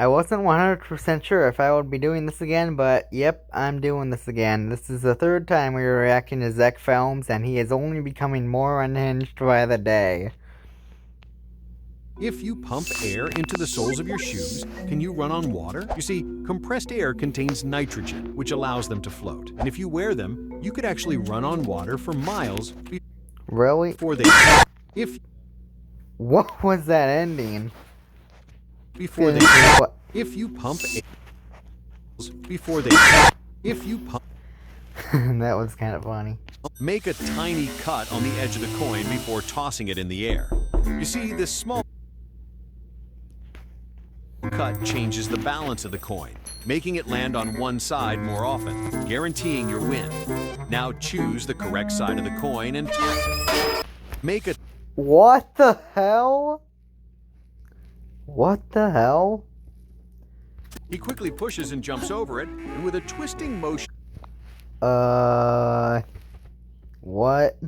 I wasn't 100% sure if I would be doing this again, but yep, I'm doing this again. This is the third time we are reacting to Zek Films, and he is only becoming more unhinged by the day. If you pump air into the soles of your shoes, can you run on water? You see, compressed air contains nitrogen, which allows them to float. And if you wear them, you could actually run on water for miles Really? before they if What was that ending? before they What? if you pump air before they if you pump That was kind of funny. make a tiny cut on the edge of the coin before tossing it in the air. You see, this small cut changes the balance of the coin, making it land on one side more often, guaranteeing your win. Now choose the correct side of the coin and toss it. Make a What the hell? What the hell? He quickly pushes and jumps over it, and with a twisting motion What?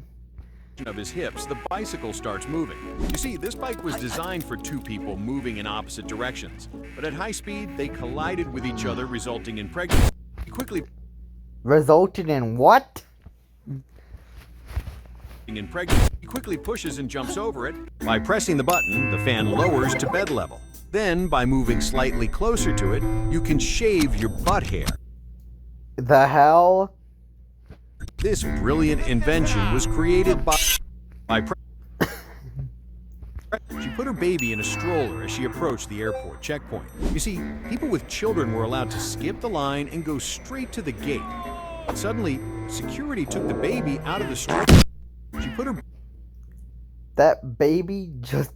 of his hips, the bicycle starts moving. You see, this bike was designed for two people moving in opposite directions, but at high speed, they collided with each other, resulting in pregnancy. He Resulted in what? quickly pushes and jumps over it. By pressing the button, the fan lowers to bed level. Then, by moving slightly closer to it, you can shave your butt hair. The hell? This brilliant invention was created by She put her baby in a stroller as she approached the airport checkpoint. You see, people with children were allowed to skip the line and go straight to the gate. Suddenly, security took the baby out of the stroller. She put her That baby just...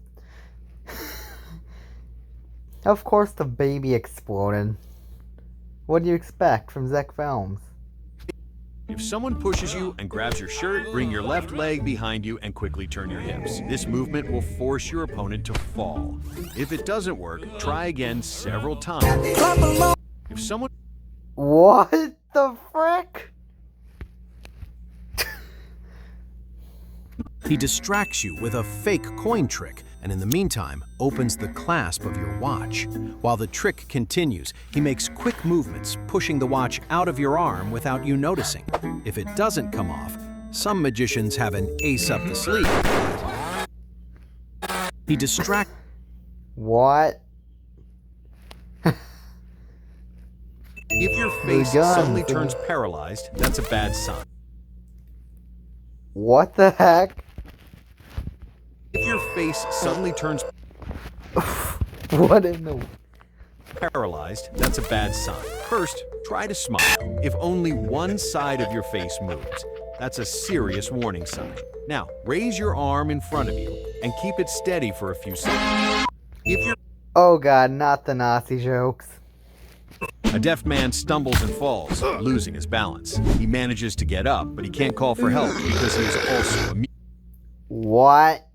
Of course the baby exploded. What do you expect from Zek Films? If someone pushes you and grabs your shirt, bring your left leg behind you and quickly turn your hips. This movement will force your opponent to fall. If it doesn't work, try again several times. If someone What the frick? He distracts you with a fake coin trick, and in the meantime, opens the clasp of your watch. While the trick continues, he makes quick movements, pushing the watch out of your arm without you noticing. If it doesn't come off, some magicians have an ace up the sleeve. He distracts What? If your face gun. suddenly turns paralyzed, that's a bad sign. What the heck? If your face suddenly turns What in the... paralyzed, that's a bad sign. First, try to smile. If only one side of your face moves, that's a serious warning sign. Now, raise your arm in front of you and keep it steady for a few seconds. If you're Oh god, not the Nazi jokes. A deaf man stumbles and falls, losing his balance. He manages to get up, but he can't call for help because he is also a What?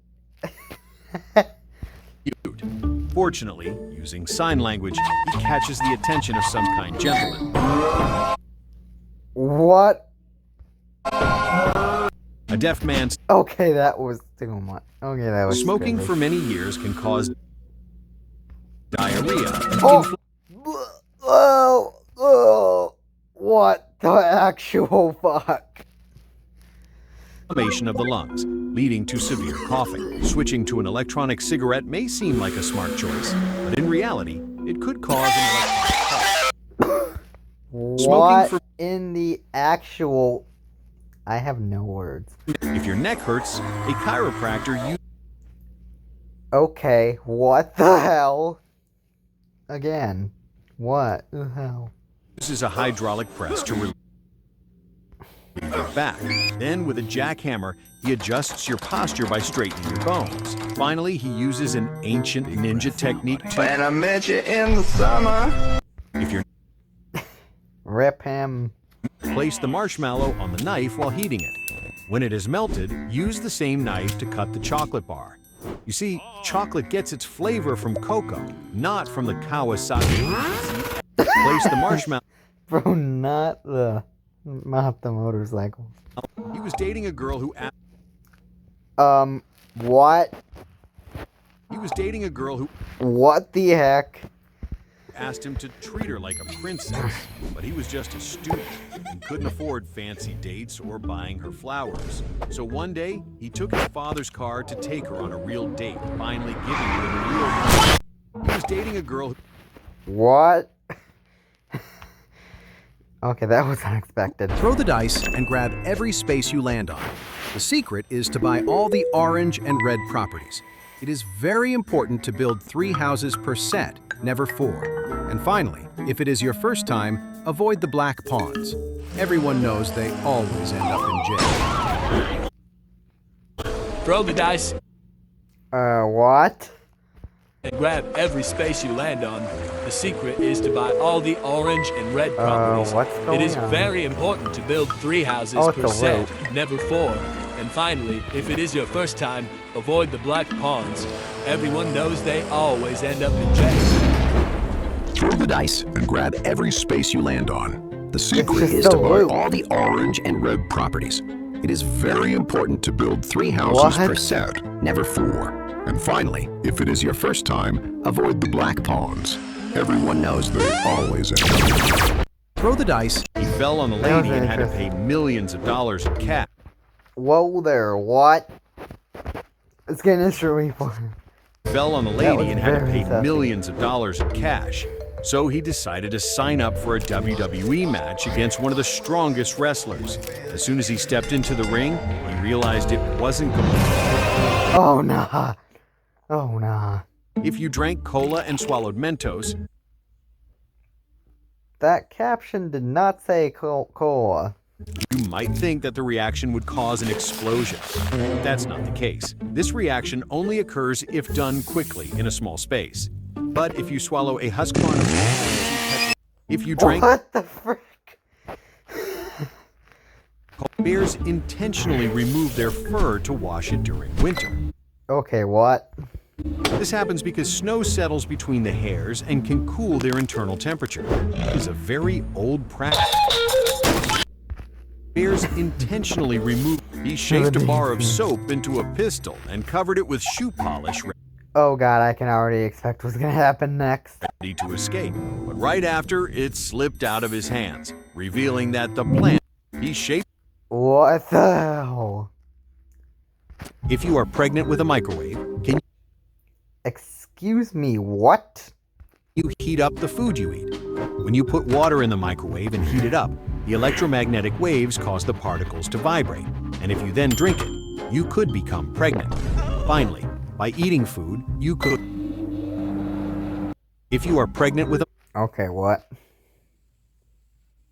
mute. Fortunately, using sign language, he catches the attention of some kind gentleman. What? A deaf man Okay, that was too much. Okay, that was smoking crazy. for many years can cause diarrhea and Oh! Oh! What the actual fuck? inflammation of the lungs, leading to severe coughing. Switching to an electronic cigarette may seem like a smart choice, but in reality, it could cause an electronic cough. What for- in the actual... I have no words. If your neck hurts, a chiropractor uses Okay, what the hell? Again, what the hell? a hydraulic press to relieve your back. Then, with a jackhammer, he adjusts your posture by straightening your bones. Finally, he uses an ancient ninja technique to... When I met you in the summer. If you're Rip him. place the marshmallow on the knife while heating it. When it is melted, use the same knife to cut the chocolate bar. You see, chocolate gets its flavor from cocoa, not from the Kawasaki. Place the marshmallow. Bro, not the motorcycle. He was dating a girl who What? He was dating a girl who What the heck? asked him to treat her like a princess, but he was just a student and couldn't afford fancy dates or buying her flowers. So one day, he took his father's car to take her on a real date, finally giving her the real. He was dating a girl. What? Okay, that was unexpected. Throw the dice and grab every space you land on. The secret is to buy all the orange and red properties. It is very important to build 3 houses per set, never 4. And finally, if it is your first time, avoid the black pawns. Everyone knows they always end up in jail. Throw the dice What? and grab every space you land on. The secret is to buy all the orange and red properties. What's It going is on? very important to build 3 houses Oh, it's per a set, rope. never 4. And finally, if it is your first time, avoid the black pawns. Everyone knows they always end up in jail. Throw the dice and grab every space you land on. The secret just is so to buy rude. all the orange and red properties. It is very important to build 3 houses What? per set, never 4. And finally, if it is your first time, avoid the black pawns. Everyone knows they always end up. Throw the dice. He fell on the That was lady and had to pay interesting. millions of dollars in cash. Whoa there, what? It's getting extremely fun. Fell on the That lady was and had to very pay tough. millions of dollars in cash. So he decided to sign up for a WWE match against one of the strongest wrestlers. As soon as he stepped into the ring, he realized it wasn't going to. Oh nah. Oh nah. If you drank cola and swallowed Mentos, That caption did not say cola. you might think that the reaction would cause an explosion. But that's not the case. This reaction only occurs if done quickly in a small space. But if you swallow a Husqvarna, if you drank, What the frick? bears intentionally remove their fur to wash it during winter. Okay, what? This happens because snow settles between the hairs and can cool their internal temperature. It is a very old practice. Bears intentionally removed. He shaped a bar of soap into a pistol and covered it with shoe polish, Oh god, I can already expect what's gonna happen next. ready to escape. But right after, it slipped out of his hands, revealing that the plan he shaped. What the hell? If you are pregnant with a microwave, can Excuse me, what? you heat up the food you eat? When you put water in the microwave and heat it up, the electromagnetic waves cause the particles to vibrate. And if you then drink it, you could become pregnant. Finally, by eating food, you could. If you are pregnant with a. Okay, what?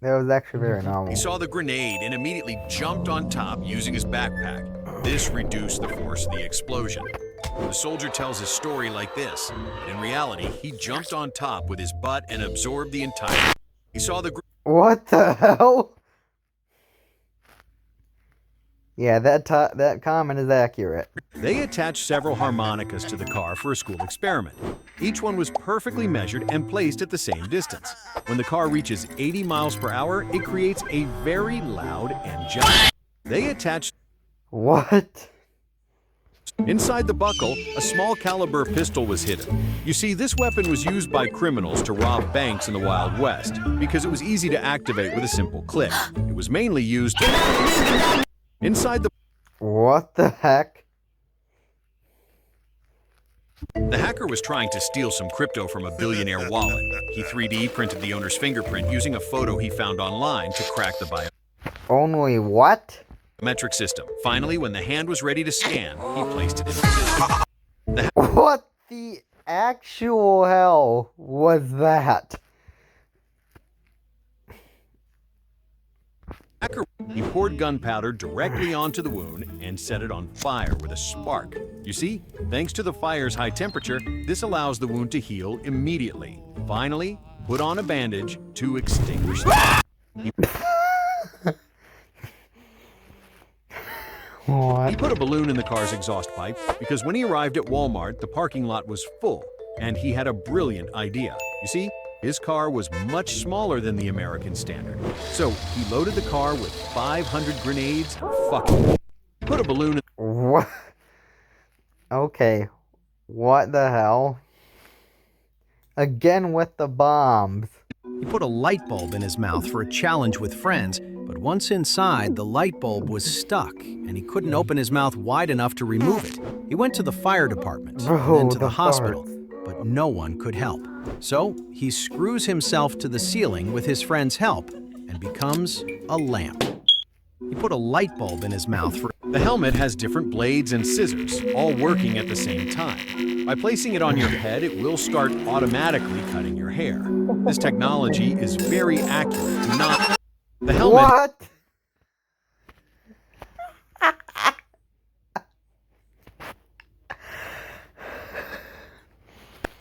That was actually very normal. He saw the grenade and immediately jumped on top using his backpack. This reduced the force of the explosion. The soldier tells his story like this. But in reality, he jumped on top with his butt and absorbed the entire. He saw the. What the hell? Yeah, that comment is accurate. They attached several harmonicas to the car for a school experiment. Each one was perfectly measured and placed at the same distance. When the car reaches 80 miles per hour, it creates a very loud angelic. They attached. What? Inside the buckle, a small caliber pistol was hidden. You see, this weapon was used by criminals to rob banks in the Wild West because it was easy to activate with a simple click. It was mainly used to. Inside the. What the heck? The hacker was trying to steal some crypto from a billionaire wallet. He 3D printed the owner's fingerprint using a photo he found online to crack the Only what? biometric system. Finally, when the hand was ready to scan, he placed it in position. What the actual hell was that? Hacker, he poured gunpowder directly onto the wound and set it on fire with a spark. You see, thanks to the fire's high temperature, this allows the wound to heal immediately. Finally, put on a bandage to extinguish the. He What? put a balloon in the car's exhaust pipe because when he arrived at Walmart, the parking lot was full, and he had a brilliant idea. You see, his car was much smaller than the American standard. So he loaded the car with 500 grenades. Put a balloon in. What? Okay. What the hell? Again with the bombs. He put a light bulb in his mouth for a challenge with friends, but once inside, the light bulb was stuck, and he couldn't open his mouth wide enough to remove it. He went to the fire department, and then to the hospital, but no one could help. So he screws himself to the ceiling with his friend's help and becomes a lamp. He put a light bulb in his mouth for... The helmet has different blades and scissors, all working at the same time. By placing it on your head, it will start automatically cutting your hair. This technology is very accurate to not... The helmet... What?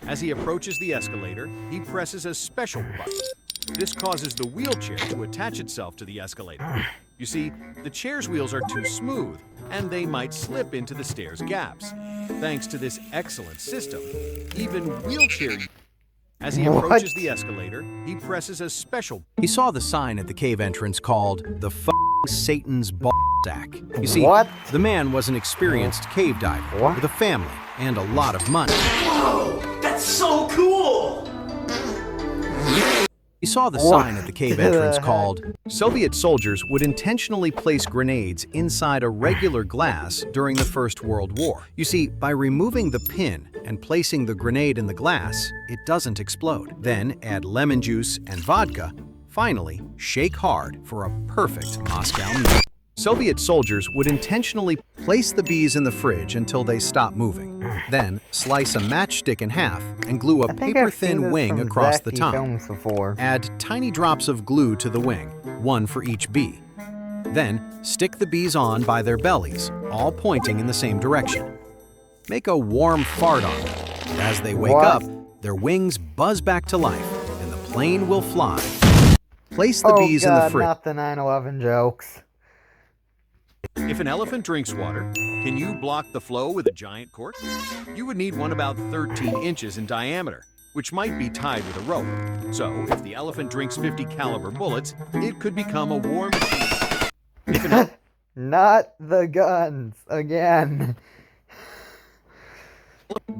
As he approaches the escalator, he presses a special button. This causes the wheelchair to attach itself to the escalator. You see, the chair's wheels are too smooth, and they might slip into the stairs' gaps. Thanks to this excellent system, even wheelchair... As he approaches the escalator, he presses a special... He saw the sign at the cave entrance called the Satan's ball sack. You see, What? the man was an experienced cave diver What? with a family and a lot of money. That's so cool! He saw the What sign at the cave the entrance heck? called Soviet soldiers would intentionally place grenades inside a regular glass during the First World War. You see, by removing the pin and placing the grenade in the glass, it doesn't explode. Then add lemon juice and vodka. Finally, shake hard for a perfect Moscow meal. Soviet soldiers would intentionally place the bees in the fridge until they stop moving. Then slice a matchstick in half and glue a I think I've seen paper-thin this wing from across the Zachy top. films before. Add tiny drops of glue to the wing, one for each bee. Then stick the bees on by their bellies, all pointing in the same direction. Make a warm fart on them. And as they wake What? up, their wings buzz back to life, and the plane will fly. Place the Oh bees in the God, fridge. not the 9/11 jokes. If an elephant drinks water, can you block the flow with a giant cork? You would need one about 13 inches in diameter, which might be tied with a rope. So, if the elephant drinks 50 caliber bullets, it could become a war machine. If an Not the guns again.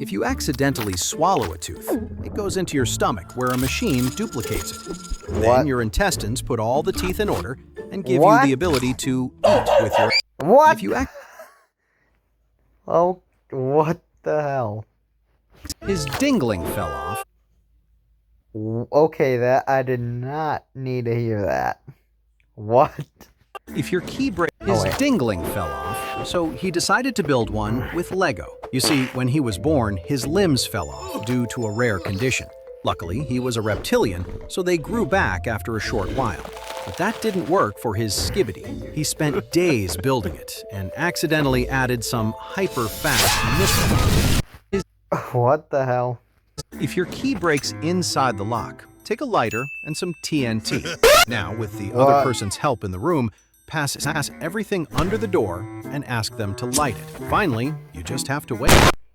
If you accidentally swallow a tooth, it goes into your stomach where a machine duplicates it. Then What? your intestines put all the teeth in order and give What? you the ability to eat with your... What? If you act... Oh, what the hell? His dingling fell off. Okay, that I did not need to hear that. What? If your key break... His wait. dingling fell off, so he decided to build one with Lego. You see, when he was born, his limbs fell off due to a rare condition. Luckily, he was a reptilian, so they grew back after a short while. But that didn't work for his Skibidi. He spent days building it and accidentally added some hyper-fast missile. What the hell? If your key breaks inside the lock, take a lighter and some TNT. Now, with the other What? person's help in the room, pass everything under the door and ask them to light it. Finally, you just have to wait.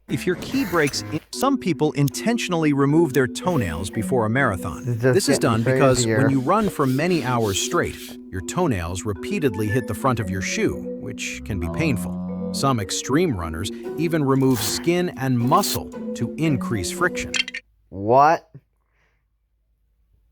If your key breaks in, some people intentionally remove their toenails before a marathon. It's just This is getting done because crazier. when you run for many hours straight, your toenails repeatedly hit the front of your shoe, which can be painful. Some extreme runners even remove skin and muscle to increase friction. What?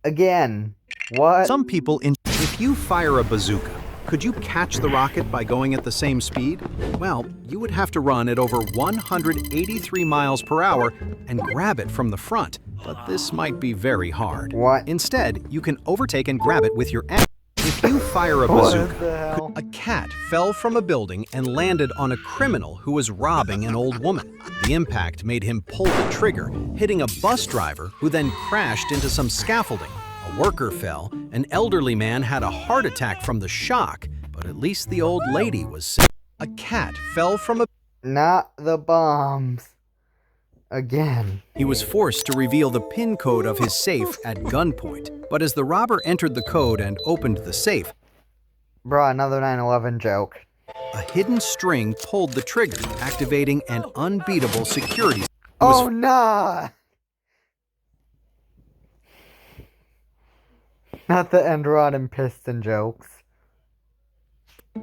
Again. What? Some people, if you fire a bazooka, could you catch the rocket by going at the same speed? Well, you would have to run at over 183 miles per hour and grab it from the front, but this might be very hard. What? Instead, you can overtake and grab it with your ass. If you fire a What bazooka, the hell? a cat fell from a building and landed on a criminal who was robbing an old woman. The impact made him pull the trigger, hitting a bus driver who then crashed into some scaffolding. A worker fell, an elderly man had a heart attack from the shock, but at least the old lady was safe. A cat fell from a... Not the bombs. Again. He was forced to reveal the PIN code of his safe at gunpoint, but as the robber entered the code and opened the safe, Bruh, another 9/11 joke. a hidden string pulled the trigger, activating an unbeatable security. It Oh, was nah! Not the Enrod and Piston jokes.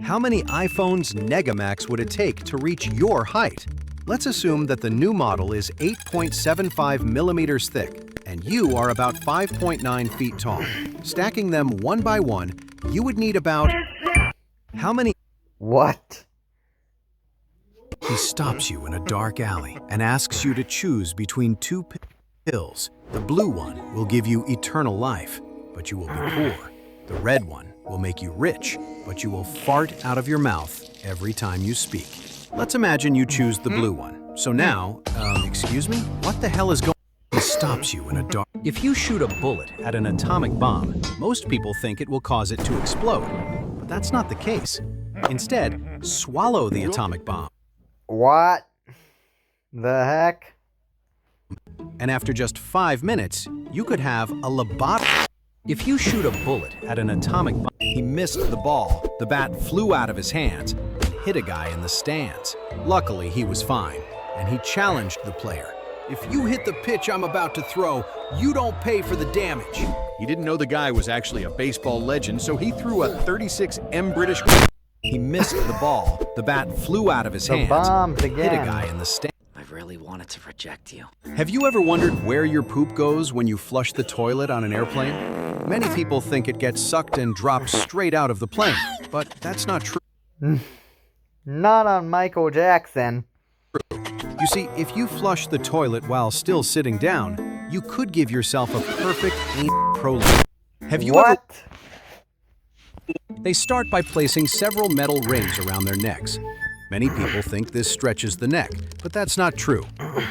How many iPhones Negamax would it take to reach your height? Let's assume that the new model is 8.75 millimeters thick and you are about 5.9 feet tall. Stacking them one by one, you would need about... How many? What? He stops you in a dark alley and asks you to choose between two pills. The blue one will give you eternal life, but you will be poor. The red one will make you rich, but you will fart out of your mouth every time you speak. Let's imagine you choose the blue one. So now, excuse me? What the hell is going on? He stops you in a dark... If you shoot a bullet at an atomic bomb, most people think it will cause it to explode. But that's not the case. Instead, swallow the atomic bomb. What the heck? And after just 5 minutes, you could have a lobotomy. If you shoot a bullet at an atomic bomb, he missed the ball. The bat flew out of his hands and hit a guy in the stands. Luckily, he was fine, and he challenged the player. If you hit the pitch I'm about to throw, you don't pay for the damage. He didn't know the guy was actually a baseball legend, so he threw a 36 M British. He missed the ball. The bat flew out of his The hands, bombs hit a again. guy in the stands. I really wanted to reject you. Have you ever wondered where your poop goes when you flush the toilet on an airplane? Many people think it gets sucked and dropped straight out of the plane, but that's not true. Not on Michael Jackson. You see, if you flush the toilet while still sitting down, you could give yourself a perfect prolapse. Have you ever... What? They start by placing several metal rings around their necks. Many people think this stretches the neck, but that's not true.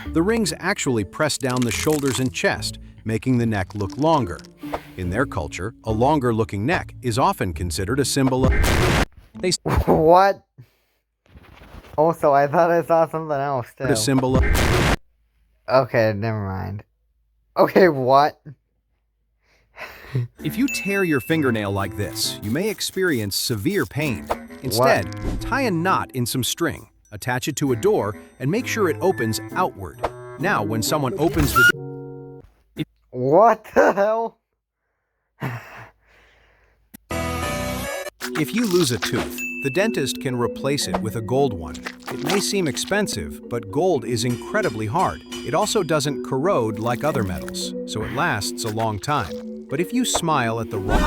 The rings actually press down the shoulders and chest, making the neck look longer. In their culture, a longer-looking neck is often considered a symbol of... They What? Also, I thought I saw something else too. a symbol of... Okay, never mind. Okay, what? If you tear your fingernail like this, you may experience severe pain. Instead, tie a knot in some string, attach it to a door, and make sure it opens outward. Now, when someone opens the door... What the hell? If you lose a tooth, the dentist can replace it with a gold one. It may seem expensive, but gold is incredibly hard. It also doesn't corrode like other metals, so it lasts a long time. But if you smile at the wrong...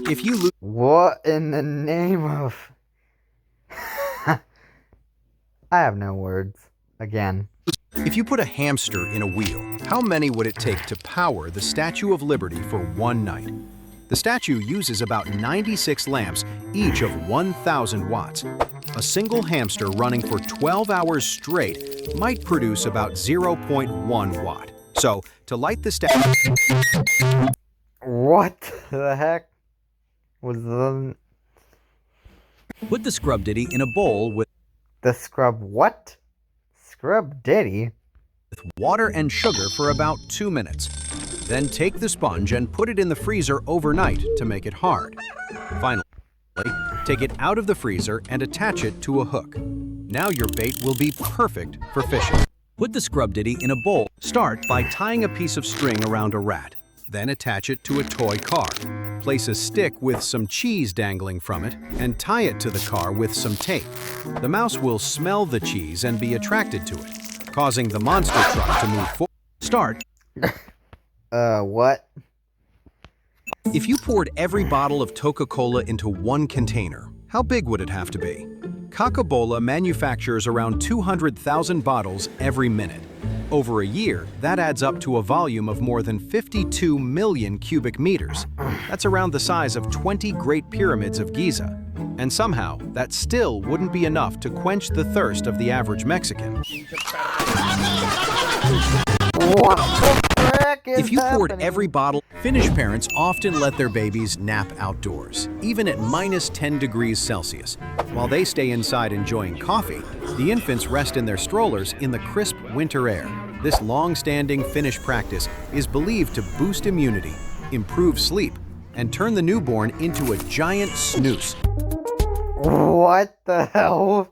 If you lose... What in the name of... I have no words. Again. If you put a hamster in a wheel, how many would it take to power the Statue of Liberty for one night? The statue uses about 96 lamps, each of 1,000 watts. A single hamster running for 12 hours straight might produce about 0.1 watt. So, to light the statue... What the heck was the... Put the Scrub Ditty in a bowl with The scrub what? Scrub Ditty? water and sugar for about 2 minutes. Then take the sponge and put it in the freezer overnight to make it hard. Finally, take it out of the freezer and attach it to a hook. Now your bait will be perfect for fishing. Put the Scrub Ditty in a bowl. Start by tying a piece of string around a rat. Then attach it to a toy car. Place a stick with some cheese dangling from it and tie it to the car with some tape. The mouse will smell the cheese and be attracted to it, causing the monster truck to move forward. Start. What? If you poured every bottle of Coca-Cola into one container, how big would it have to be? Coca-Cola manufactures around 200,000 bottles every minute. Over a year, that adds up to a volume of more than 52 million cubic meters. That's around the size of 20 Great Pyramids of Giza. And somehow, that still wouldn't be enough to quench the thirst of the average Mexican. What the heck is If you poured happening? every bottle, Finnish parents often let their babies nap outdoors, even at -10 degrees Celsius. While they stay inside enjoying coffee, the infants rest in their strollers in the crisp winter air. This long-standing Finnish practice is believed to boost immunity, improve sleep, and turn the newborn into a giant snooze. What the hell?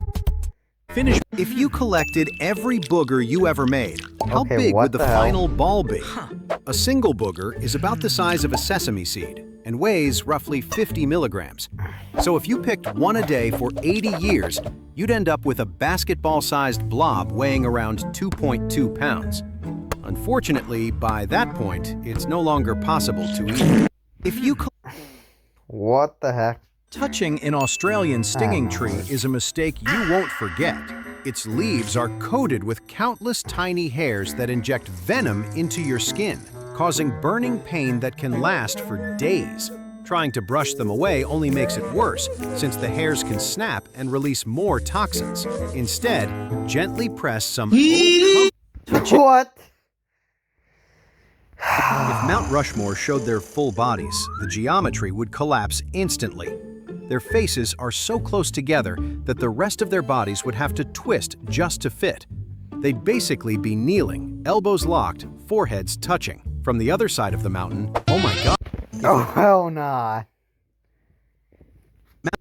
Finnish. If you collected every booger you ever made, how Okay, big what would the the hell? final ball be? A single booger is about the size of a sesame seed and weighs roughly 50 milligrams. So if you picked one a day for 80 years, you'd end up with a basketball-sized blob weighing around 2.2 pounds. Unfortunately, by that point, it's no longer possible to eat. If you What the heck? Touching an Australian stinging tree is a mistake you won't forget. Its leaves are coated with countless tiny hairs that inject venom into your skin, causing burning pain that can last for days. Trying to brush them away only makes it worse, since the hairs can snap and release more toxins. Instead, gently press some What? If Mount Rushmore showed their full bodies, the geometry would collapse instantly. Their faces are so close together that the rest of their bodies would have to twist just to fit. They'd basically be kneeling, elbows locked, foreheads touching. From the other side of the mountain, oh my god. Oh, hell nah.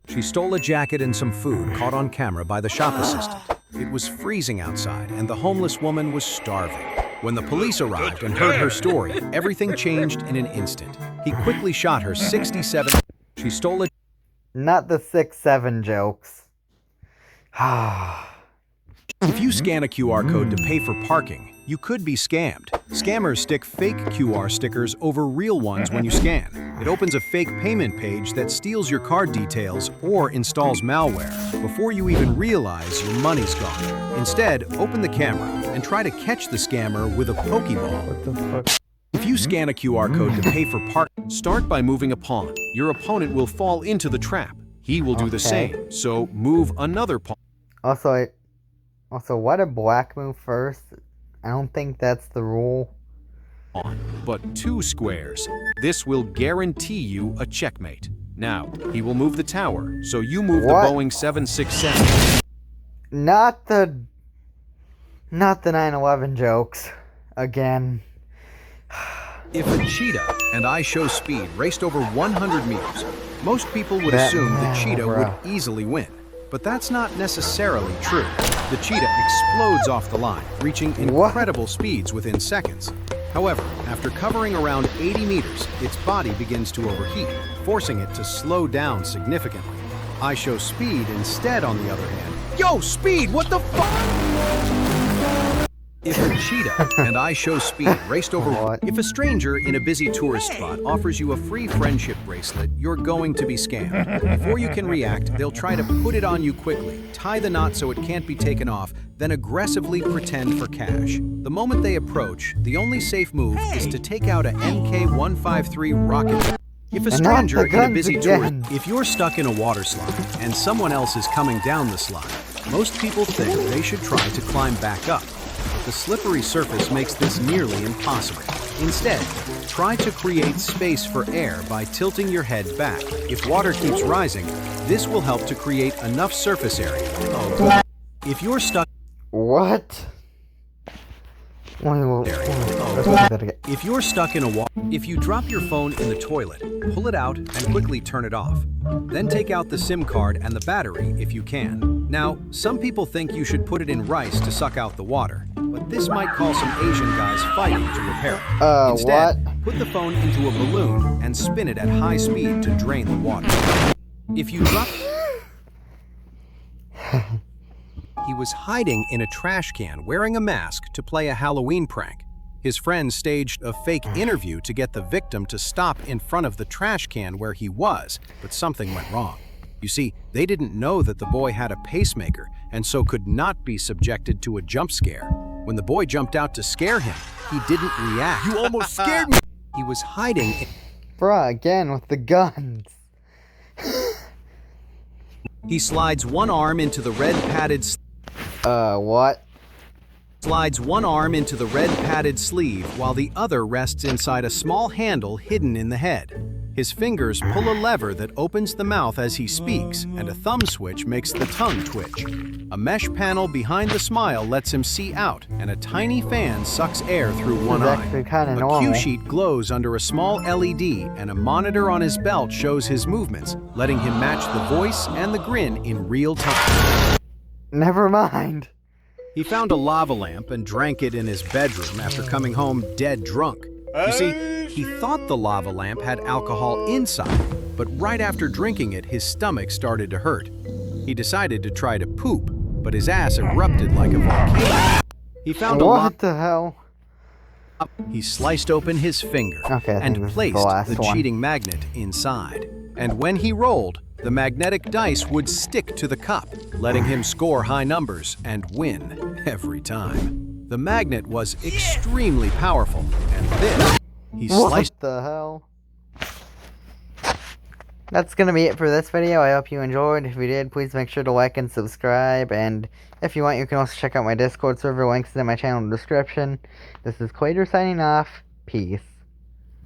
She stole a jacket and some food caught on camera by the shop assistant. It was freezing outside and the homeless woman was starving. When the police arrived and heard her story, everything changed in an instant. He quickly shot her 67. She stole a... Not the 6-7 jokes. If you scan a QR code to pay for parking, you could be scammed. Scammers stick fake QR stickers over real ones when you scan. It opens a fake payment page that steals your card details or installs malware before you even realize your money's gone. Instead, open the camera and try to catch the scammer with a Pokeball. What the fuck? If you scan a QR code to pay for parking, Start by moving a pawn. Your opponent will fall into the trap. He will do the same, so move another pawn. Also, why did black move first? I don't think that's the rule. But 2 squares. This will guarantee you a checkmate. Now, he will move the tower, so you move What? the Boeing 767. Not the 9/11 jokes. Again. if a cheetah and I Show Speed raced over 100 meters, most people would That assume the man, cheetah bro. would easily win. But that's not necessarily true. The cheetah explodes off the line, reaching What? incredible speeds within seconds. However, after covering around 80 meters, its body begins to overheat, forcing it to slow down significantly. I Show Speed instead, on the other hand, yo, Speed, what the fuck? If a cheetah and I Show Speed raced over... What? If a stranger in a busy tourist spot offers you a free friendship bracelet, you're going to be scammed. Before you can react, they'll try to put it on you quickly, tie the knot so it can't be taken off, then aggressively pretend for cash. The moment they approach, the only safe move is to take out a MK-153 rocket. If a And not stranger the in a guns busy again. tour, if you're stuck in a water slide and someone else is coming down the slide, most people think they should try to climb back up. But the slippery surface makes this nearly impossible. Instead, try to create space for air by tilting your head back. If water keeps rising, this will help to create enough surface area. If you're stuck... What? If you're stuck in a wall, if you drop your phone in the toilet, pull it out and quickly turn it off. Then take out the SIM card and the battery if you can. Now, some people think you should put it in rice to suck out the water, but this might cause some Asian guys fighting to repair it. Instead, put the phone into a balloon and spin it at high speed to drain the water. If you drop... He was hiding in a trash can wearing a mask to play a Halloween prank. His friends staged a fake interview to get the victim to stop in front of the trash can where he was, but something went wrong. You see, they didn't know that the boy had a pacemaker and so could not be subjected to a jump scare. When the boy jumped out to scare him, he didn't react. You almost scared me! He was hiding in... Bruh, again with the guns. He slides one arm into the red padded... What? Slides one arm into the red padded sleeve while the other rests inside a small handle hidden in the head. His fingers pull a lever that opens the mouth as he speaks, and a thumb switch makes the tongue twitch. A mesh panel behind the smile lets him see out, and a tiny fan sucks air through one eye. Actually kind of A normal. cue sheet glows under a small LED, and a monitor on his belt shows his movements, letting him match the voice and the grin in real time. Never mind. He found a lava lamp and drank it in his bedroom after coming home dead drunk. You see, he thought the lava lamp had alcohol inside, but right after drinking it, his stomach started to hurt. He decided to try to poop, but his ass erupted like a volcano. He found a What the hell? He sliced open his finger Okay, I think this and is the placed last the one. cheating magnet inside. And when he rolled, the magnetic dice would stick to the cup, letting him score high numbers and win every time. The magnet was extremely powerful, and then he sliced. What the hell? That's gonna be it for this video. I hope you enjoyed. If you did, please make sure to like and subscribe. And if you want, you can also check out my Discord server. Links in my channel description. This is Quater signing off. Peace.